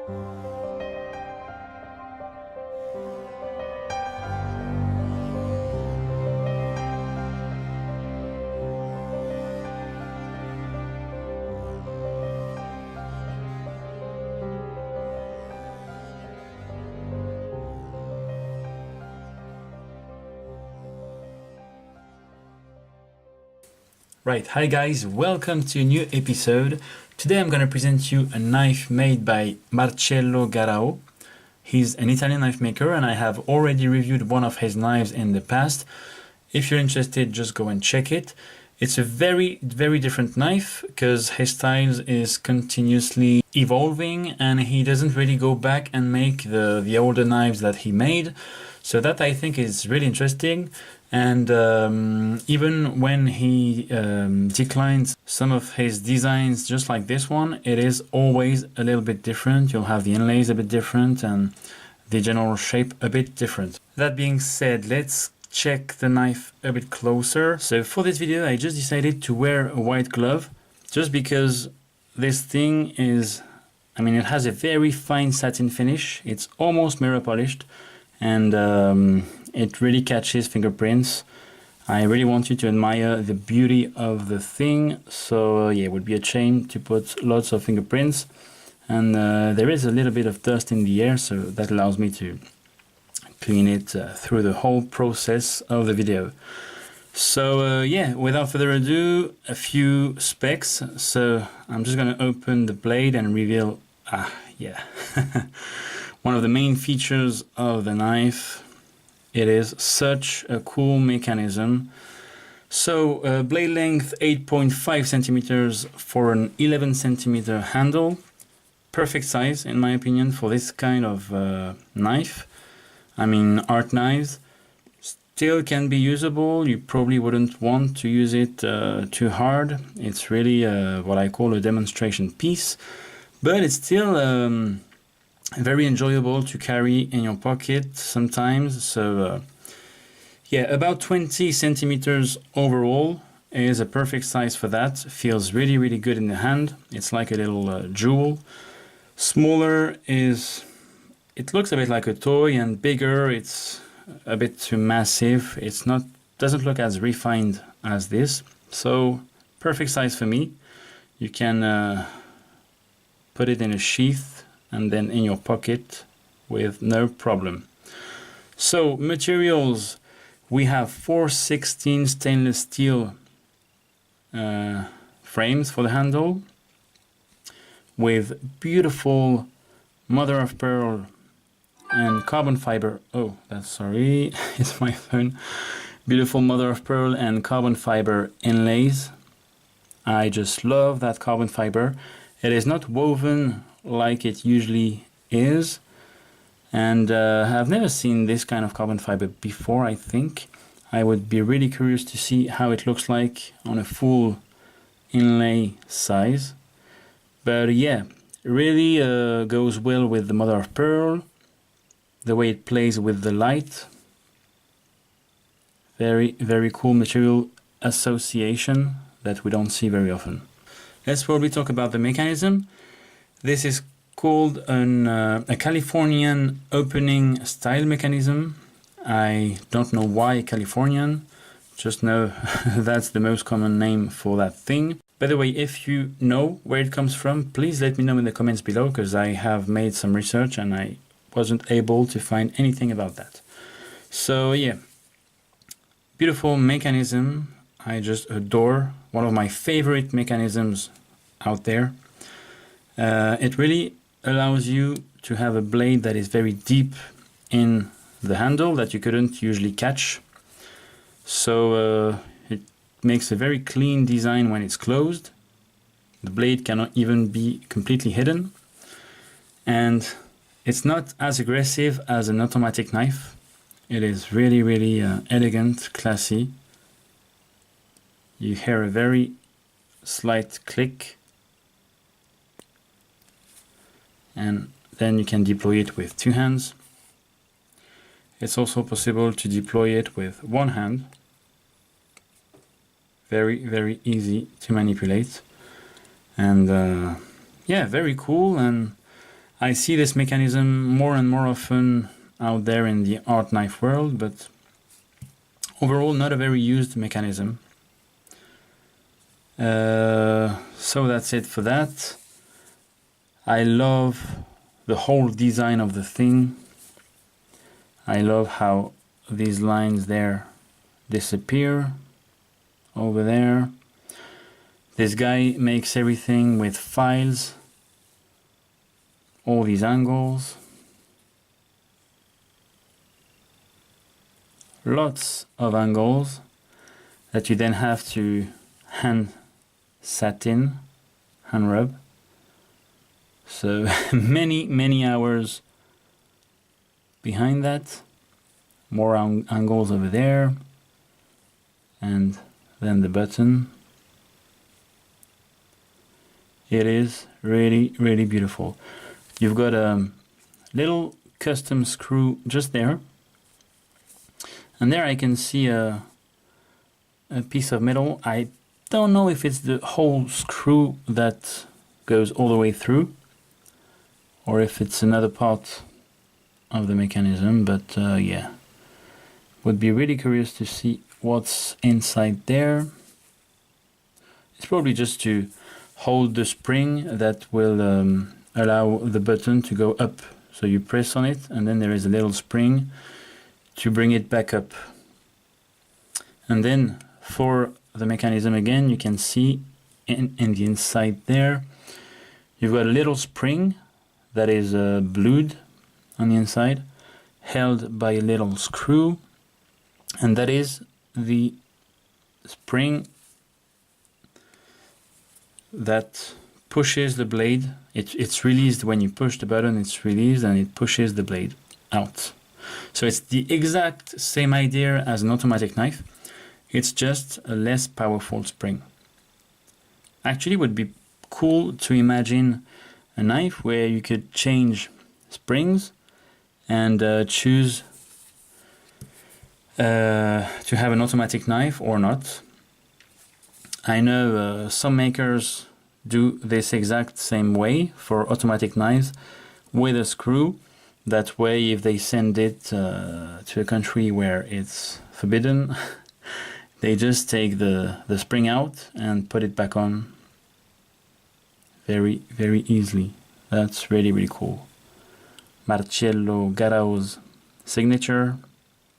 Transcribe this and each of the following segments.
Right, hi guys, welcome to a new episode. Today I'm going to present you a knife made by Marcello Garau. He's an Italian knife maker and I have already reviewed one of his knives in the past. If you're interested, just go and check it. It's a very different knife because his style is continuously evolving and he doesn't really go back and make the older knives that he made. So that I think is really interesting. And even when he declines some of his designs just like this one, it is always a little bit different. You'll have the inlays a bit different and the general shape a bit different. That being said, let's check the knife a bit closer. So for this video I just decided to wear a white glove just because this thing is, it has a very fine satin finish. It's almost mirror polished and it really catches fingerprints. I really want you to admire the beauty of the thing. So yeah, it would be a shame to put lots of fingerprints, and there is a little bit of dust in the air, so that allows me to clean it through the whole process of the video. So yeah, without further ado, a few specs. So I'm just going to open the blade and reveal, one of the main features of the knife. It is such a cool mechanism. So blade length 8.5 centimeters for an 11 centimeter handle. Perfect size in my opinion for this kind of knife. Art knives still can be usable. You probably wouldn't want to use it too hard. It's really what I call a demonstration piece, but it's still very enjoyable to carry in your pocket sometimes. So yeah, about 20 centimeters overall is a perfect size for that. Feels really good in the hand. It's like a little jewel. Smaller is, it looks a bit like a toy, and bigger it's a bit too massive. It's not, doesn't look as refined as this. So perfect size for me. You can put it in a sheath and then in your pocket with no problem. So materials, we have 416 stainless steel frames for the handle with beautiful mother of pearl and carbon fiber. Oh, that's sorry, it's my phone. Beautiful mother of pearl and carbon fiber inlays. I just love that carbon fiber. It is not woven like it usually is, and I've never seen this kind of carbon fiber before. I think I would be really curious to see how it looks like on a full inlay size. But yeah, really goes well with the mother of pearl, the way it plays with the light. Very cool material association that we don't see very often. Let's probably talk about the mechanism. This is called a Californian opening style mechanism. I don't know why Californian, just know that's the most common name for that thing. By the way, if you know where it comes from, please let me know in the comments below, because I have made some research and I wasn't able to find anything about that. So yeah, beautiful mechanism. I just adore, one of my favorite mechanisms out there. It really allows you to have a blade that is very deep in the handle that you couldn't usually catch. So it makes a very clean design when it's closed. The blade cannot even be completely hidden. And it's not as aggressive as an automatic knife. It is really elegant, classy. You hear a very slight click. And then you can deploy it with two hands. It's also possible to deploy it with one hand. Very easy to manipulate. And yeah, very cool. And I see this mechanism more and more often out there in the art knife world, but overall not a very used mechanism. So that's it for that. I love the whole design of the thing. I love how these lines there disappear over there. This guy makes everything with files, all these angles. Lots of angles that you then have to hand satin, hand rub. So many hours behind that. More angles over there, and then the button. It is really beautiful. You've got a little custom screw just there, and there I can see a piece of metal. I don't know if it's the whole screw that goes all the way through, or if it's another part of the mechanism, but yeah. Would be really curious to see what's inside there. It's probably just to hold the spring that will allow the button to go up. So you press on it, and then there is a little spring to bring it back up. And then for the mechanism again, you can see in the inside there, you've got a little spring that is blued on the inside, held by a little screw. And that is the spring that pushes the blade. It's released when you push the button, it's released and it pushes the blade out. So it's the exact same idea as an automatic knife. It's just a less powerful spring. Actually, it would be cool to imagine a knife where you could change springs and choose to have an automatic knife or not. I know some makers do this exact same way for automatic knives with a screw. That way, if they send it to a country where it's forbidden, they just take the spring out and put it back on very easily. That's really cool. Marcello Garau's signature.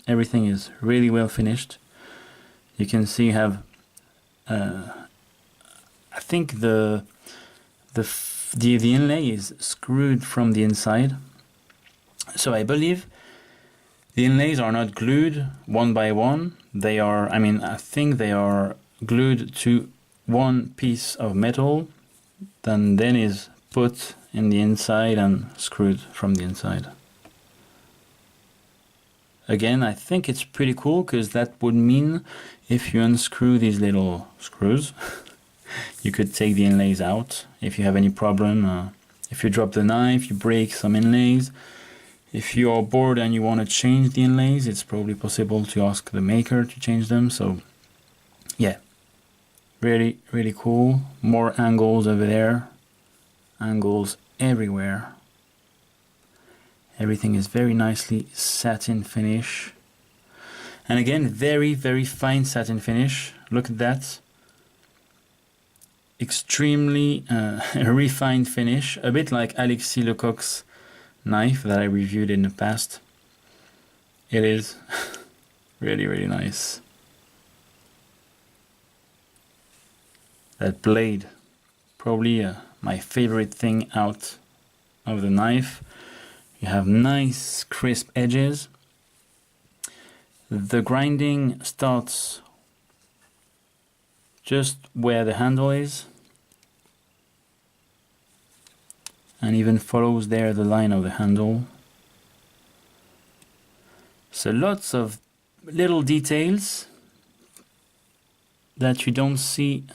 Everything is really well finished. You can see you have, I think the inlay is screwed from the inside. So I believe the inlays are not glued one by one. They are, I think they are glued to one piece of metal, then is put in the inside and screwed from the inside. Again, I think it's pretty cool because that would mean if you unscrew these little screws, you could take the inlays out if you have any problem. If you drop the knife, you break some inlays. If you are bored and you want to change the inlays, it's probably possible to ask the maker to change them. So yeah, really cool. More angles over there, angles everywhere. Everything is very nicely satin finish. And again, very fine satin finish. Look at that. Extremely refined finish. A bit like Alexis Lecoq's knife that I reviewed in the past. It is really nice. That blade, probably my favorite thing out of the knife. You have nice crisp edges. The grinding starts just where the handle is, and even follows there the line of the handle. So lots of little details that you don't see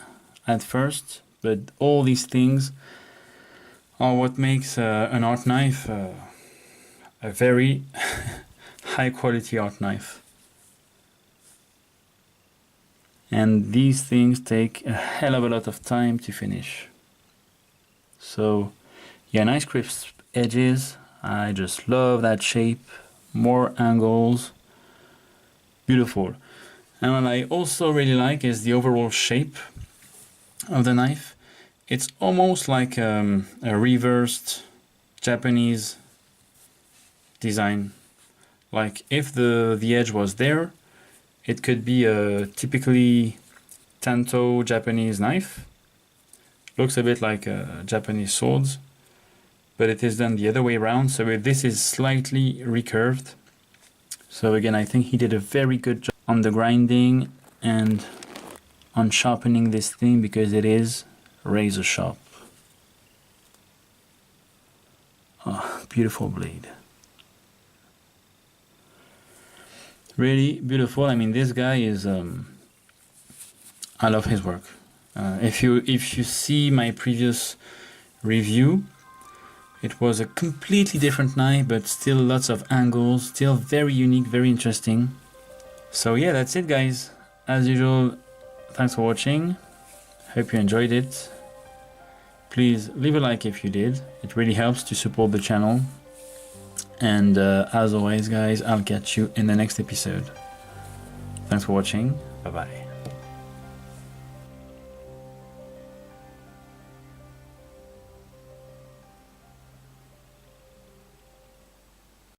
at first, but all these things are what makes an art knife a very high quality art knife. And these things take a hell of a lot of time to finish. So yeah, nice edges. I just love that shape. More angles. Beautiful. And what I also really like is the overall shape of the knife. It's almost like a reversed Japanese design. Like if the edge was there, it could be a typically Tanto Japanese knife. Looks a bit like Japanese swords, but it is done the other way around. So this is slightly recurved. So again, I think he did a very good job on the grinding and on sharpening this thing, because it is razor sharp. Oh, beautiful blade. Really beautiful. I mean, this guy is I love his work. If you see my previous review, it was a completely different knife, but still lots of angles, still very unique, very interesting. So yeah, that's it guys. As usual, thanks for watching. Hope you enjoyed it. Please leave a like if you did. It really helps to support the channel. And as always guys, I'll catch you in the next episode. Thanks for watching. Bye bye.